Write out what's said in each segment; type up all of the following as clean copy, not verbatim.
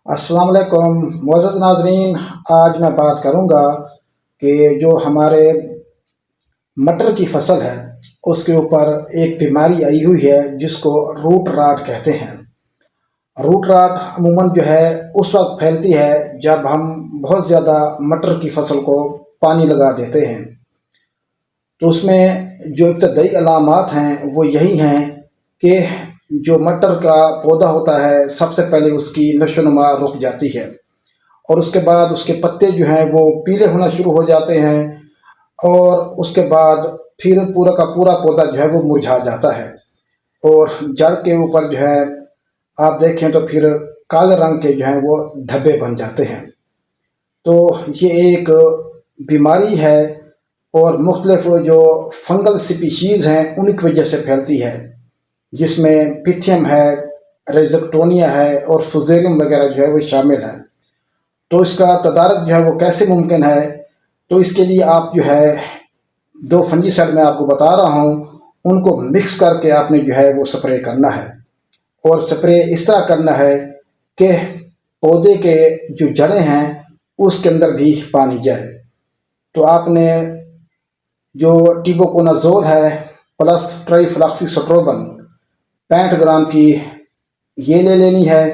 अस्सलाम वालेकुम मुअज़्ज़ज़ नाज़रीन। आज मैं बात करूंगा कि जो हमारे मटर की फसल है उसके ऊपर एक बीमारी आई हुई है जिसको रूट राट कहते हैं। रूट राट अमूमन जो है उस वक्त फैलती है जब हम बहुत ज़्यादा मटर की फसल को पानी लगा देते हैं। तो उसमें जो इब्तदाई अलामात हैं वो यही हैं कि जो मटर का पौधा होता है सबसे पहले उसकी नशोनुमा रुक जाती है और उसके बाद उसके पत्ते जो हैं वो पीले होना शुरू हो जाते हैं और उसके बाद फिर पूरा का पूरा पौधा जो है वो मुरझा जाता है और जड़ के ऊपर जो है आप देखें तो फिर काले रंग के जो हैं वो धब्बे बन जाते हैं। तो ये एक बीमारी है और मुख्तलिफ जो फंगल स्पीशीज़ हैं उन्हीं की वजह से फैलती है, जिसमें पिथियम है, रेज़िक्टोनिया है और फुजेरियम वगैरह जो है वो शामिल है। तो इसका तदारक जो है वो कैसे मुमकिन है, तो इसके लिए आप जो है दो फंजीसाइड मैं आपको बता रहा हूँ, उनको मिक्स करके आपने जो है वो स्प्रे करना है और स्प्रे इस तरह करना है कि पौधे के जो जड़ें हैं उसके अंदर भी पानी जाए। तो आपने जो टिबोकोनाजोल है प्लस ट्राइफ्लॉक्सीस्ट्रोबिन 65 ग्राम की ये ले लेनी है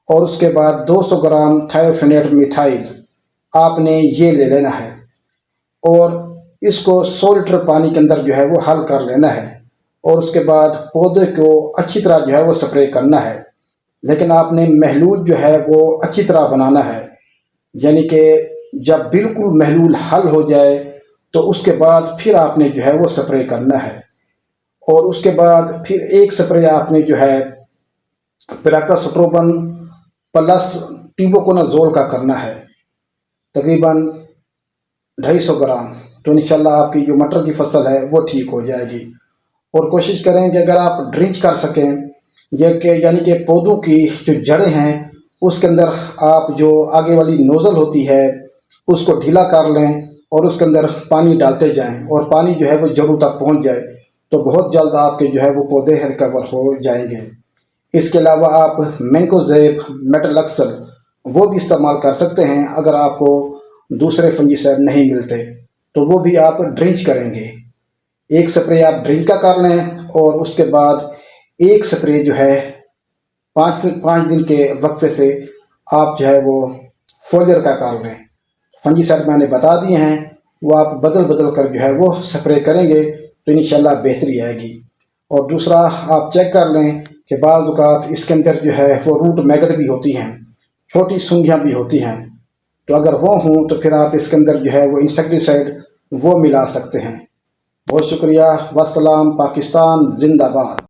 और उसके बाद 200 ग्राम थायोफेनेट मिथाइल आपने ये ले लेना है और इसको 100 लीटर पानी के अंदर जो है वो हल कर लेना है और उसके बाद पौधे को अच्छी तरह जो है वो स्प्रे करना है। लेकिन आपने महलूल जो है वो अच्छी तरह बनाना है, यानी कि जब बिल्कुल महलूल हल हो जाए तो उसके बाद फिर आपने जो है वो स्प्रे करना है और उसके बाद फिर एक स्प्रे आपने जो है पिराक्लोस्ट्रोबिन प्लस टिबोकोनाजोल का करना है, तकरीबन 250 ग्राम। तो इंशाल्लाह आपकी जो मटर की फसल है वो ठीक हो जाएगी। और कोशिश करें कि अगर आप ड्रिंच कर सकें यानी कि पौधों की जो जड़ें हैं उसके अंदर आप जो आगे वाली नोज़ल होती है उसको ढीला कर लें और उसके अंदर पानी डालते जाएं और पानी जो है वो जड़ों तक पहुंच जाए तो बहुत जल्द आपके जो है वो पौधे रिकवर हो जाएंगे। इसके अलावा आप मैंकोजेब मेटलक्सल वो भी इस्तेमाल कर सकते हैं अगर आपको दूसरे फंजीसाइड नहीं मिलते, तो वो भी आप ड्रिंच करेंगे। एक स्प्रे आप ड्रिंच का कर लें और उसके बाद एक स्प्रे जो है 5 दिन के वक्फे से आप जो है वो फोलियर का कर लें। फंजीसाइड मैंने बता दिए हैं, वो आप बदल बदल कर जो है वो स्प्रे करेंगे तो इंशाल्लाह बेहतरी आएगी। और दूसरा आप चेक कर लें कि बाज़ औक़ात इसके अंदर जो है वो रूट मैगट भी होती हैं, छोटी सूंघियाँ भी होती हैं, तो अगर वो हों तो फिर आप इसके अंदर जो है वो इंसेक्टिसाइड वो मिला सकते हैं। बहुत शुक्रिया। वस्सलाम। पाकिस्तान जिंदाबाद।